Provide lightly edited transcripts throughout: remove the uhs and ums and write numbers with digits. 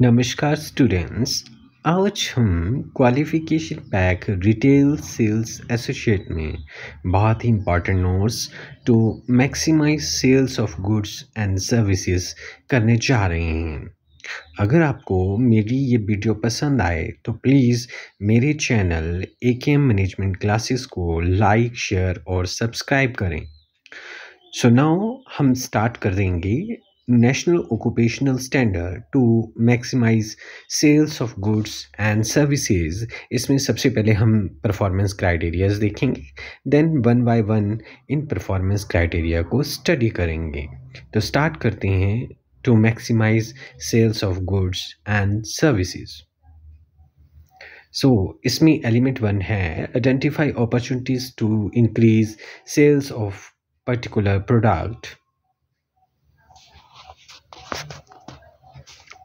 नमस्कार स्टूडेंट्स। आज हम qualification pack retail sales associate में बहुत ही important notes to maximise sales of goods and services करने जा रहे हैं। अगर आपको मेरी ये वीडियो पसंद आए तो प्लीज़ मेरे चैनल AKM मैनेजमेंट क्लासेस को लाइक, शेयर और सब्सक्राइब करें। सो नाउ हम स्टार्ट कर देंगे national occupational standard to maximise sales of goods and services. इसमें सबसे पहले हम परफॉर्मेंस क्राइटेरियाज देखेंगे, देन वन बाय वन इन परफॉर्मेंस क्राइटेरिया को स्टडी करेंगे। तो स्टार्ट करते हैं to maximise sales of goods and services. So इसमें एलिमेंट 1 है identify opportunities to increase sales of particular product.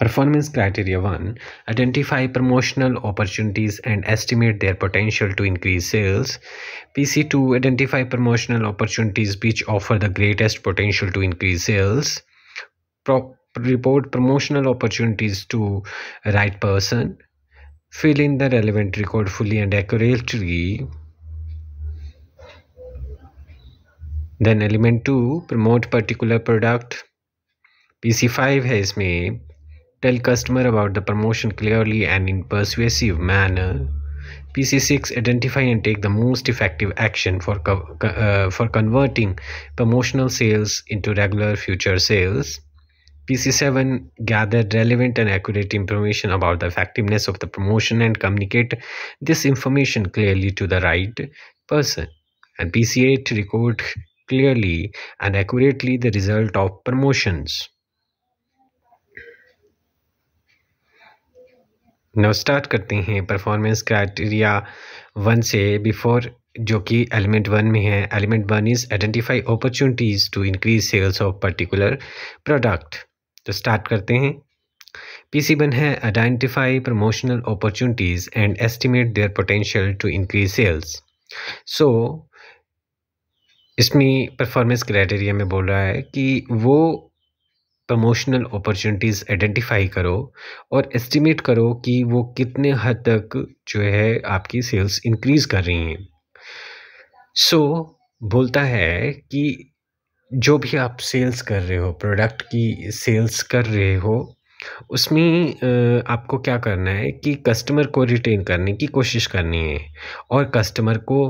Performance criteria 1. Identify promotional opportunities and estimate their potential to increase sales. PC2. Identify promotional opportunities which offer the greatest potential to increase sales. Report promotional opportunities to right person. Fill in the relevant record fully and accurately. Then element 2, promote particular product. PC5 है इसमें, tell customer about the promotion clearly and in persuasive manner. PC6, identify and take the most effective action for converting promotional sales into regular future sales. PC7, gather relevant and accurate information about the effectiveness of the promotion and communicate this information clearly to the right person. And PC8, record clearly and accurately the result of promotions. Now start करते हैं performance criteria 1 से before, जो कि element 1 में है। Element 1 is identify opportunities to increase sales of particular product. तो start करते हैं। PC1 है identify promotional opportunities and estimate their potential to increase sales. So इसमें परफॉर्मेंस क्राइटेरिया में बोल रहा है कि वो प्रमोशनल अपॉर्चुनिटीज़ आइडेंटिफाई करो और एस्टिमेट करो कि वो कितने हद तक जो है आपकी सेल्स इंक्रीज़ कर रही हैं। सो बोलता है कि जो भी आप सेल्स कर रहे हो, प्रोडक्ट की सेल्स कर रहे हो, उसमें आपको क्या करना है कि कस्टमर को रिटेन करने की कोशिश करनी है। और कस्टमर को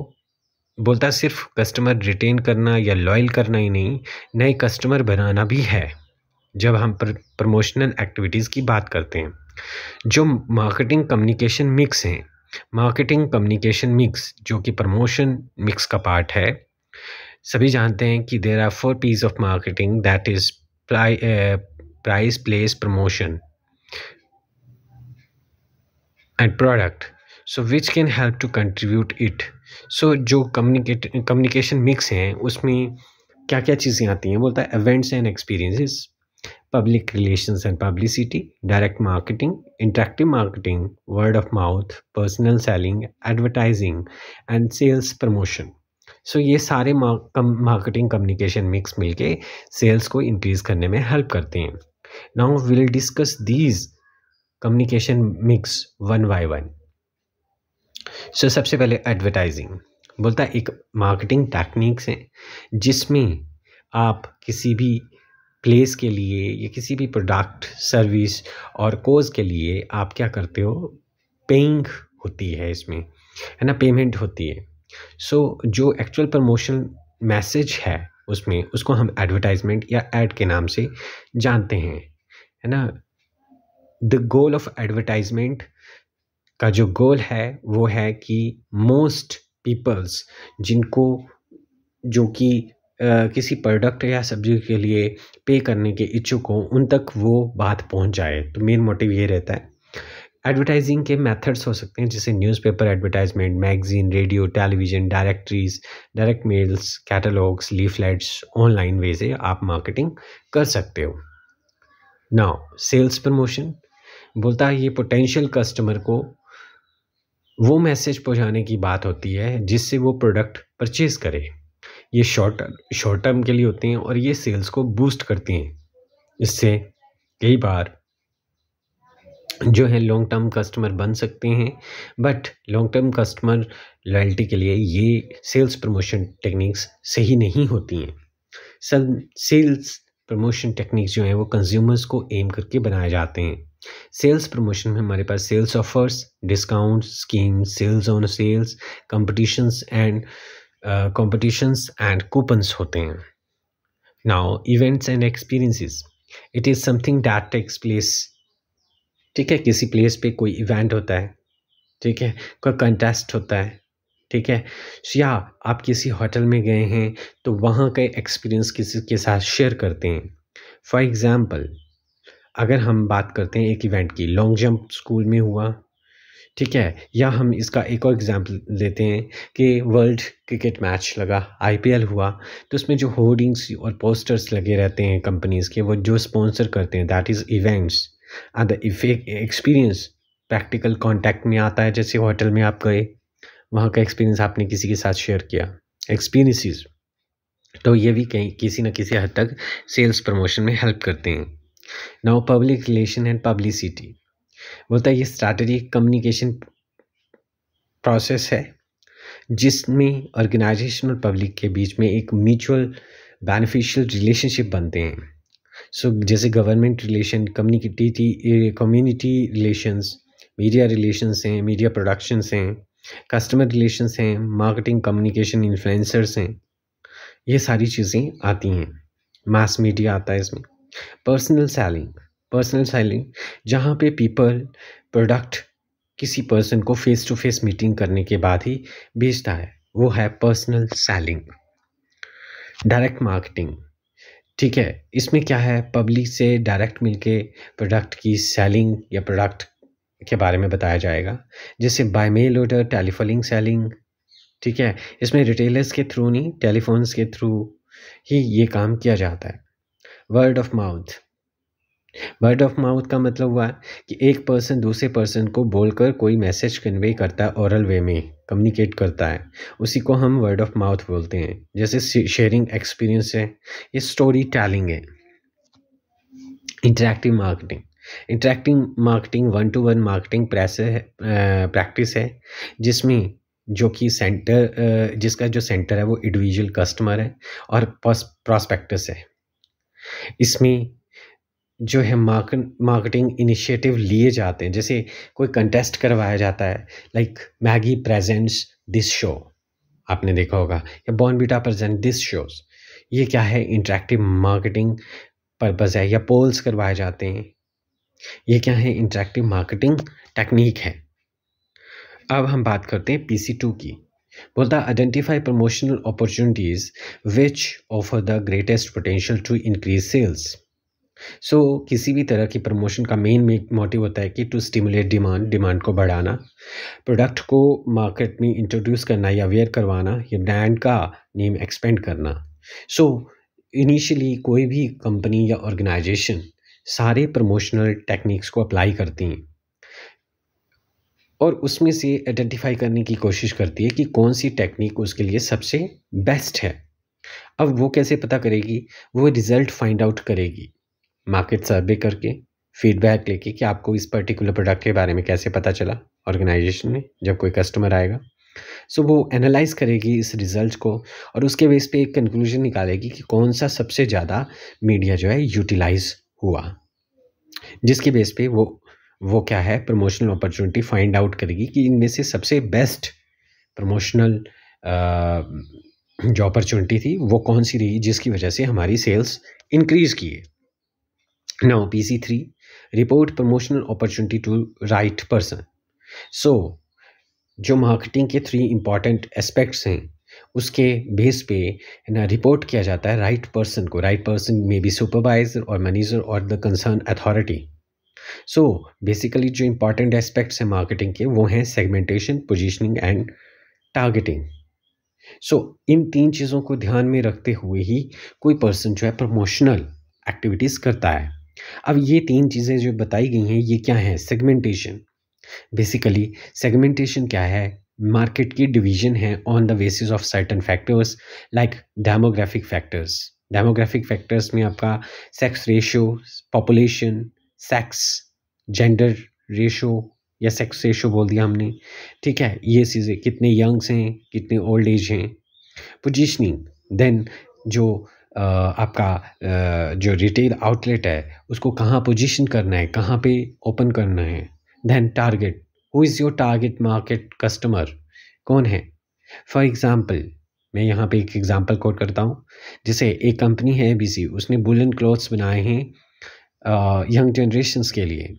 बोलता है सिर्फ कस्टमर रिटेन करना या लॉयल करना ही नहीं, नए कस्टमर बनाना भी है जब हम प्रमोशनल एक्टिविटीज़ की बात करते हैं। जो मार्केटिंग कम्युनिकेशन मिक्स हैं, मार्केटिंग कम्युनिकेशन मिक्स जो कि प्रमोशन मिक्स का पार्ट है, सभी जानते हैं कि there are 4 P's of marketing, that is price, place, promotion and product. So which can help to contribute it. So जो कम्युनिकेशन मिक्स हैं उसमें क्या क्या चीज़ें आती हैं, बोलता है events and experiences, public relations and publicity, direct marketing, interactive marketing, word of mouth, personal selling, advertising and sales promotion. So ये सारे मार्केटिंग कम्युनिकेशन मिक्स मिलके सेल्स को इंक्रीज करने में हेल्प करते हैं। Now we will discuss these communication mix one by one. So सबसे पहले एडवर्टाइजिंग, बोलता है एक मार्केटिंग टेक्निक्स हैं जिसमें आप किसी भी प्लेस के लिए या किसी भी प्रोडक्ट, सर्विस और कोज के लिए आप क्या करते हो, पेइंग होती है इसमें, है ना, पेमेंट होती है। सो जो एक्चुअल प्रमोशन मैसेज है उसमें, उसको हम एडवर्टाइजमेंट या एड के नाम से जानते हैं, है ना। द गोल ऑफ एडवर्टाइजमेंट का जो गोल है वो है कि मोस्ट पीपल्स जिनको जो कि किसी प्रोडक्ट या सब्जी के लिए पे करने के इच्छुक हो, उन तक वो बात पहुंच जाए। तो मेन मोटिव ये रहता है। एडवर्टाइजिंग के मेथड्स हो सकते हैं जैसे newspaper advertisement, magazine, radio, television, directories, direct mails, catalogues, leaflets, online way से आप मार्केटिंग कर सकते हो। नाउ सेल्स प्रमोशन, बोलता है ये पोटेंशियल कस्टमर को वो मैसेज पहुंचाने की बात होती है जिससे वो प्रोडक्ट परचेज करे। ये शॉर्ट टर्म के लिए होते हैं और ये सेल्स को बूस्ट करती हैं। इससे कई बार जो है लॉन्ग टर्म कस्टमर बन सकते हैं, but long term customer loyalty के लिए ये सेल्स प्रमोशन टेक्निक्स सही नहीं होती हैं। सब सेल्स प्रमोशन टेक्निक्स जो हैं वो कंज्यूमर्स को एम करके बनाए जाते हैं। सेल्स प्रमोशन में हमारे पास sales offers, discount scheme, sales on sales, competitions and coupons होते हैं। Now events and experiences, it is something that takes place. ठीक है, किसी प्लेस पे कोई इवेंट होता है, ठीक है, कोई कंटेस्ट होता है, ठीक है, या आप किसी होटल में गए हैं तो वहाँ का एक्सपीरियंस किसी के साथ शेयर करते हैं। फॉर एग्ज़ाम्पल, अगर हम बात करते हैं एक इवेंट की, लॉन्ग जंप स्कूल में हुआ, ठीक है, या हम इसका एक और एग्जांपल लेते हैं कि वर्ल्ड क्रिकेट मैच लगा, आईपीएल हुआ, तो उसमें जो होर्डिंग्स और पोस्टर्स लगे रहते हैं कंपनीज़ के, वो जो स्पॉन्सर करते हैं, that is events. The experience practical contact में आता है, जैसे होटल में आप गए, वहाँ का एक्सपीरियंस आपने किसी के साथ शेयर किया, एक्सपीरियंसेस, तो ये भी कहीं किसी न किसी हद तक सेल्स प्रमोशन में हेल्प करते हैं। Now public relation and publicity, बोलता है ये स्ट्रैटेजिक कम्युनिकेशन प्रोसेस है जिसमें ऑर्गेनाइजेशन और पब्लिक के बीच में एक म्यूचुअल बेनिफिशियल रिलेशनशिप बनते हैं। सो जैसे government relation, community relations, media relations हैं, मीडिया प्रोडक्शंस हैं, कस्टमर रिलेशंस हैं, मार्केटिंग कम्युनिकेशन इन्फ्लुएंसर्स हैं, ये सारी चीज़ें आती हैं। मास मीडिया आता है इसमें। पर्सनल सेलिंग जहाँ पे पीपल प्रोडक्ट किसी पर्सन को फेस टू फेस मीटिंग करने के बाद ही बेचता है, वो है पर्सनल सेलिंग। डायरेक्ट मार्केटिंग, ठीक है, इसमें क्या है, पब्लिक से डायरेक्ट मिलके प्रोडक्ट की सेलिंग या प्रोडक्ट के बारे में बताया जाएगा, जैसे bye mail order, telephoning selling, ठीक है, इसमें रिटेलर्स के थ्रू नहीं, टेलीफोन्स के थ्रू ही ये काम किया जाता है। वर्ड ऑफ माउथ का मतलब हुआ कि एक पर्सन दूसरे पर्सन को बोलकर कोई मैसेज कन्वे करता है, ओरल वे में कम्युनिकेट करता है, उसी को हम वर्ड ऑफ माउथ बोलते हैं। जैसे शेयरिंग एक्सपीरियंस है, ये स्टोरी टेलिंग है। Interactive marketing 1-to-1 marketing practice है, जिसमें जो कि जिसका जो सेंटर है वो इंडिविजुअल कस्टमर है और प्रॉस्पेक्टस है। इसमें जो है मार्केटिंग इनिशिएटिव लिए जाते हैं, जैसे कोई कंटेस्ट करवाया जाता है, like Maggi presents this show, आपने देखा होगा, या बॉर्नविटा प्रेजेंट दिस शोज, ये क्या है, इंटरैक्टिव मार्केटिंग पर्पस है। या पोल्स करवाए जाते हैं, ये क्या है, इंटरैक्टिव मार्केटिंग टेक्निक है। अब हम बात करते हैं PC2 की। बोलता है identify promotional opportunities which offer the greatest potential to increase sales. So किसी भी तरह की प्रमोशन का मेन मोटिव होता है कि टू स्टिमुलेट डिमांड को बढ़ाना, प्रोडक्ट को मार्केट में इंट्रोड्यूस करना या अवेयर करवाना, या ब्रांड का नेम एक्सपेंड करना। सो इनिशियली कोई भी कंपनी या ऑर्गेनाइजेशन सारे प्रमोशनल टेक्निक्स को अप्लाई करती हैं और उसमें से आइडेंटिफाई करने की कोशिश करती है कि कौन सी टेक्निक उसके लिए सबसे बेस्ट है। अब वो कैसे पता करेगी, वो रिज़ल्ट फाइंड आउट करेगी मार्केट सर्वे करके, फीडबैक लेके कि आपको इस पर्टिकुलर प्रोडक्ट के बारे में कैसे पता चला ऑर्गेनाइजेशन में जब कोई कस्टमर आएगा। सो वो एनालाइज करेगी इस रिज़ल्ट को और उसके बेस पे एक कंक्लूजन निकालेगी कि कौन सा सबसे ज़्यादा मीडिया जो है यूटिलाइज हुआ, जिसके बेस पे वो क्या है, प्रमोशनल अपॉर्चुनिटी फाइंड आउट करेगी कि इनमें से सबसे बेस्ट प्रमोशनल जो अपॉर्चुनिटी थी वो कौन सी रही, जिसकी वजह से हमारी सेल्स इंक्रीज किए। Now PC3 report promotional opportunity to right person. So जो मार्केटिंग के 3 इंपॉर्टेंट एस्पेक्ट्स हैं उसके बेस पे ना रिपोर्ट किया जाता है राइट पर्सन को। राइट पर्सन में बी सुपरवाइजर और मैनेजर और the concern authority. So basically जो इंपॉर्टेंट एस्पेक्ट्स हैं मार्केटिंग के वो हैं सेगमेंटेशन, पोजीशनिंग एंड टारगेटिंग। सो इन 3 चीज़ों को ध्यान में रखते हुए ही कोई पर्सन जो है प्रमोशनल एक्टिविटीज़ करता है। अब ये 3 चीज़ें जो बताई गई हैं ये क्या है, सेगमेंटेशन। बेसिकली सेगमेंटेशन क्या है, मार्केट की डिवीजन है on the basis of certain factors like demographic factors में आपका sex ratio, population, sex, gender ratio या सेक्स रेशो बोल दिया हमने, ठीक है, ये चीज़ें कितने यंग्स हैं, कितने ओल्ड एज हैं। पोजीशनिंग, देन जो आपका जो रिटेल आउटलेट है उसको कहाँ पोजीशन करना है, कहाँ पे ओपन करना है। Then target, who is your target market customer, कौन है। फॉर एग्जांपल, मैं यहाँ पे एक एग्जांपल कोट करता हूँ। जैसे एक कंपनी है एबीसी, उसने वुलन क्लॉथ्स बनाए हैं यंग जनरेशन्स के लिए।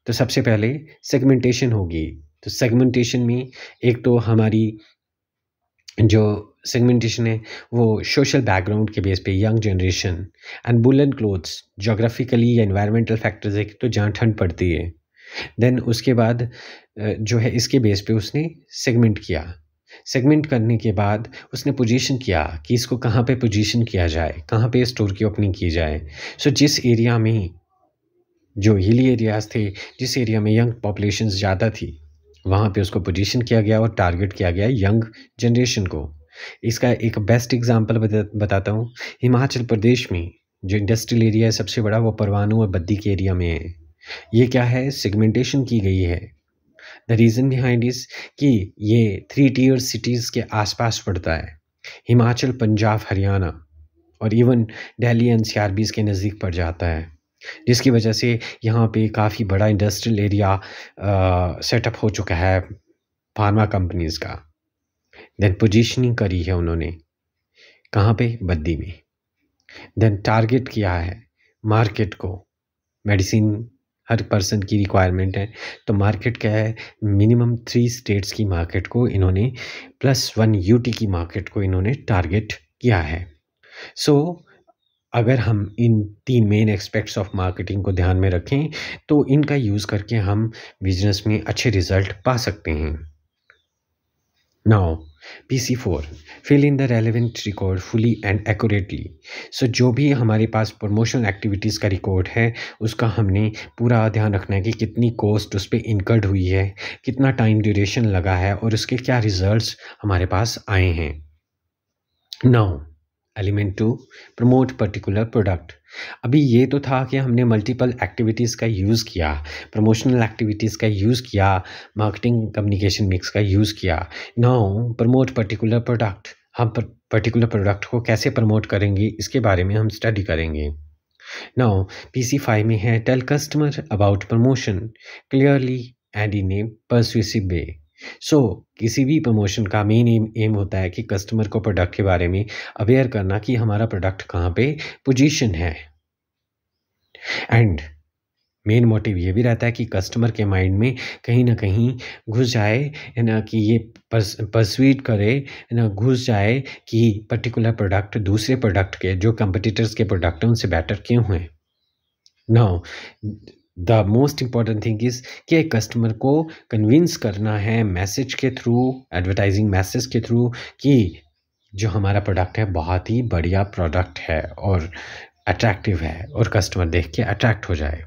तो सबसे पहले सेगमेंटेशन होगी। तो सेगमेंटेशन में एक तो हमारी जो सेगमेंटेशन है वो सोशल बैकग्राउंड के बेस पे young generation, and woollen clothes geographically या एनवायरमेंटल फैक्टर्स है तो जहाँ ठंड पड़ती है। देन उसके बाद जो है इसके बेस पे उसने सेगमेंट किया। सेगमेंट करने के बाद उसने पोजीशन किया कि इसको कहाँ पे पोजीशन किया जाए, कहाँ पे स्टोर की ओपनिंग की जाए। सो जिस एरिया में जो हिली एरियाज थे, जिस एरिया में यंग पॉपुलेशन ज़्यादा थी, वहाँ पे उसको पोजीशन किया गया और टारगेट किया गया यंग जनरेशन को। इसका एक बेस्ट एग्जांपल बताता हूँ। हिमाचल प्रदेश में जो इंडस्ट्रियल एरिया है सबसे बड़ा वो परवाणु और बद्दी के एरिया में है। ये क्या है, सेगमेंटेशन की गई है। द रीज़न बिहाइंड इज कि ये 3 टियर सिटीज़ के आसपास पड़ता है। हिमाचल, पंजाब, हरियाणा और इवन दिल्ली एनसीआर के नज़दीक पड़ जाता है, जिसकी वजह से यहाँ पे काफ़ी बड़ा इंडस्ट्रियल एरिया सेटअप हो चुका है फार्मा कंपनीज़ का। देन पोजीशनिंग करी है उन्होंने, कहाँ पे, बद्दी में। देन टारगेट किया है मार्केट को। मेडिसिन हर पर्सन की रिक्वायरमेंट है, तो मार्केट क्या है, मिनिमम 3 स्टेट्स की मार्केट को इन्होंने +1 यूटी की मार्केट को इन्होंने टारगेट किया है। सो अगर हम इन 3 मेन एस्पेक्ट्स ऑफ मार्केटिंग को ध्यान में रखें तो इनका यूज़ करके हम बिजनेस में अच्छे रिजल्ट पा सकते हैं। Now PC4, fill in the relevant record fully and accurately. So जो भी हमारे पास प्रमोशनल एक्टिविटीज़ का रिकॉर्ड है उसका हमने पूरा ध्यान रखना है कि कितनी कॉस्ट उस पर इनकर्ड हुई है, कितना टाइम ड्यूरेशन लगा है और उसके क्या रिजल्ट्स हमारे पास आए हैं। Now element 2, promote particular product. अभी ये तो था कि हमने मल्टीपल एक्टिविटीज़ का यूज़ किया, प्रमोशनल एक्टिविटीज़ का यूज़ किया, मार्केटिंग कम्युनिकेशन मिक्स का यूज़ किया। नाउ प्रमोट पर्टिकुलर प्रोडक्ट, हम पर्टिकुलर प्रोडक्ट को कैसे प्रमोट करेंगे इसके बारे में हम स्टडी करेंगे। नाउ PC5 में है, tell customer about promotion clearly and in a persuasive way. So किसी भी प्रमोशन का मेन एम होता है कि कस्टमर को प्रोडक्ट के बारे में अवेयर करना कि हमारा प्रोडक्ट कहाँ पे पोजीशन है। एंड मेन मोटिव ये भी रहता है कि कस्टमर के माइंड में कहीं ना कहीं घुस जाए, है ना, कि ये परsuade करे, है ना, घुस जाए कि पर्टिकुलर प्रोडक्ट दूसरे प्रोडक्ट के जो कंपटीटर्स के प्रोडक्ट हैं उनसे बेटर क्यों हैं। Now the most important thing is कि कस्टमर को कन्विंस करना है मैसेज के थ्रू, एडवर्टाइजिंग मैसेज के थ्रू, कि जो हमारा प्रोडक्ट है बहुत ही बढ़िया प्रोडक्ट है और अट्रैक्टिव है और कस्टमर देख के अट्रैक्ट हो जाए।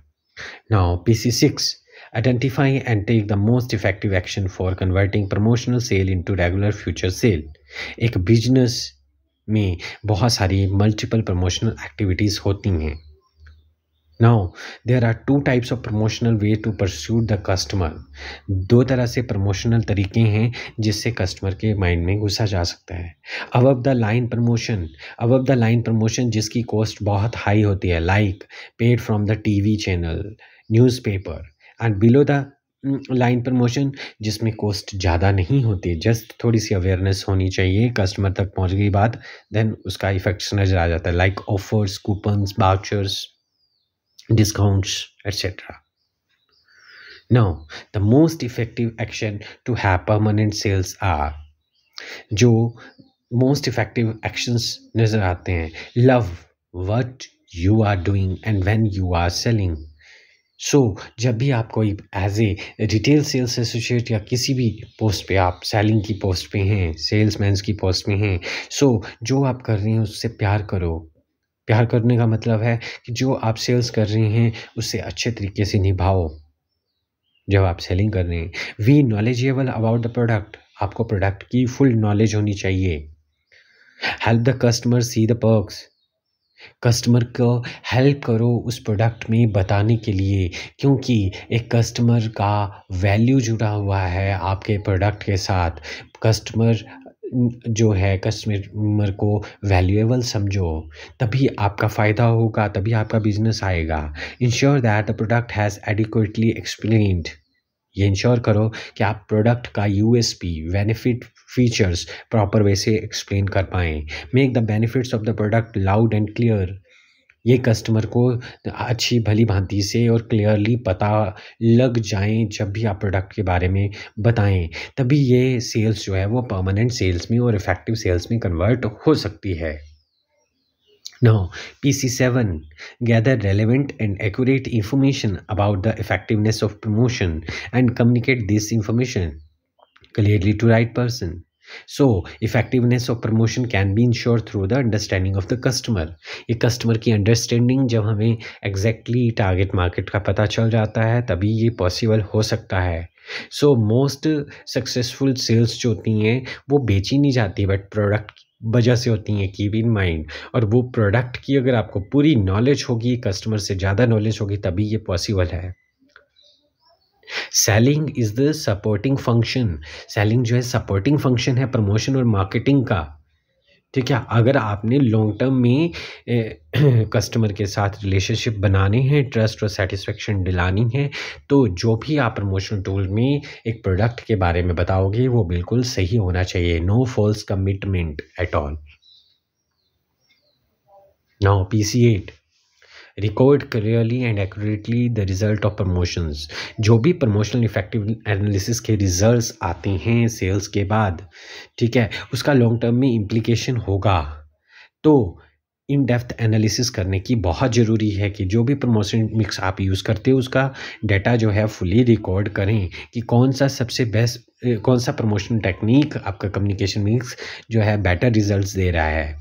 Now PC6, identify and take the most effective action for converting promotional sale into regular future sale। एक बिजनेस में बहुत सारी मल्टीपल प्रमोशनल एक्टिविटीज़ होती हैं। Now there are 2 types of promotional way to pursue the customer। 2 तरह से promotional तरीके हैं जिससे कस्टमर के माइंड में घुसा जा सकता है। अबव द लाइन प्रमोशन जिसकी कॉस्ट बहुत हाई होती है, like paid from the TV channel, newspaper. And below the line promotion जिसमें कॉस्ट ज़्यादा नहीं होती, जस्ट थोड़ी सी अवेयरनेस होनी चाहिए, कस्टमर तक पहुंच गई बात, देन उसका इफेक्ट्स नज़र आ जाता है, like offers, coupons, vouchers, discounts, etc. Now the most effective action to have permanent sales are, जो most effective actions नज़र आते हैं, love what you are doing and when you are selling। सो जब भी आप कोई as a retail sales associate या किसी भी पोस्ट पे, आप सेलिंग की पोस्ट पे हैं, सेल्समैन्स की पोस्ट में हैं, सो जो आप कर रहे हैं उससे प्यार करो। प्यार करने का मतलब है कि जो आप सेल्स कर रहे हैं उससे अच्छे तरीके से निभाओ जब आप सेलिंग कर रहे हैं। We knowledgeable about the product, आपको प्रोडक्ट की फुल नॉलेज होनी चाहिए। Help the customer see the perks, customer को हेल्प करो उस प्रोडक्ट में बताने के लिए, क्योंकि एक कस्टमर का वैल्यू जुड़ा हुआ है आपके प्रोडक्ट के साथ। कस्टमर जो है, कस्टमर को वैल्यूएबल समझो, तभी आपका फ़ायदा होगा, तभी आपका बिजनेस आएगा। Ensure that the product has adequately explained. ये इंश्योर करो कि आप प्रोडक्ट का USP, benefit, features proper way से एक्सप्लेन कर पाएँ। Make the benefits of the product loud and clear. ये कस्टमर को अच्छी भली भांति से और क्लियरली पता लग जाएँ जब भी आप प्रोडक्ट के बारे में बताएँ, तभी ये सेल्स जो है वो परमानेंट सेल्स में और इफ़ेक्टिव सेल्स में कन्वर्ट हो सकती है। Now, PC7, gather relevant and accurate information about the effectiveness of promotion and communicate this information clearly to right person. So, effectiveness of promotion can be ensured through the understanding of the customer. ये customer की understanding जब हमें exactly target market का पता चल जाता है तभी ये पॉसिबल हो सकता है। सो मोस्ट सक्सेसफुल सेल्स जो होती हैं वो बेची नहीं जाती बट प्रोडक्ट की वजह से होती हैं, कीप इन माइंड। और वो प्रोडक्ट की अगर आपको पूरी नॉलेज होगी, कस्टमर से ज़्यादा नॉलेज होगी, तभी ये पॉसिबल है। Selling is the supporting function. Selling जो है सपोर्टिंग फंक्शन है प्रमोशन और मार्केटिंग का। ठीक है, अगर आपने लॉन्ग टर्म में कस्टमर के साथ रिलेशनशिप बनाने हैं, ट्रस्ट और सेटिस्फेक्शन दिलानी है, तो जो भी आप प्रमोशनल टूल में एक प्रोडक्ट के बारे में बताओगे वो बिल्कुल सही होना चाहिए। No false commitment at all. Now PC8, record clearly and accurately the result of promotions. जो भी प्रमोशनल इफेक्टिव एनालिसिस के रिजल्ट्स आते हैं सेल्स के बाद, ठीक है, उसका लॉन्ग टर्म में इम्प्लीकेशन होगा, तो इन डेप्थ एनालिसिस करने की बहुत ज़रूरी है कि जो भी प्रमोशन मिक्स आप यूज़ करते हो उसका डाटा जो है फुली रिकॉर्ड करें कि कौन सा सबसे बेस्ट, कौन सा प्रमोशनल टेक्निक आपका कम्युनिकेशन मिक्स जो है बेटर रिजल्ट्स दे रहा है।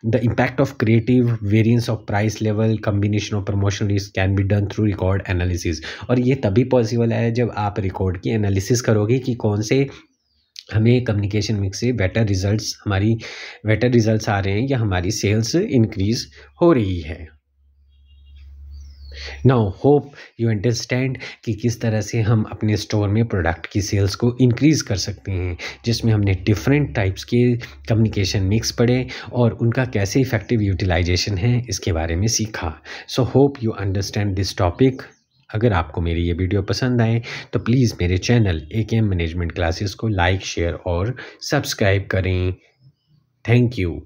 The impact of creative, variance of price level, combination of promotional list can be done through record analysis। और ये तभी पॉसिबल है जब आप रिकॉर्ड की एनालिसिस करोगे कि कौन से हमें कम्युनिकेशन मिक्स से बेटर रिजल्ट्स आ रहे हैं या हमारी सेल्स इंक्रीज हो रही है। नाउ होप यू अंडरस्टैंड कि किस तरह से हम अपने स्टोर में प्रोडक्ट की सेल्स को इंक्रीज़ कर सकते हैं, जिसमें हमने डिफरेंट टाइप्स के कम्युनिकेशन मिक्स पढ़े और उनका कैसे इफ़ेक्टिव यूटिलाइजेशन है इसके बारे में सीखा। So hope you understand this topic. अगर आपको मेरी ये वीडियो पसंद आए तो प्लीज़ मेरे चैनल AKM मैनेजमेंट क्लासेस को लाइक, शेयर और सब्सक्राइब करें। Thank you.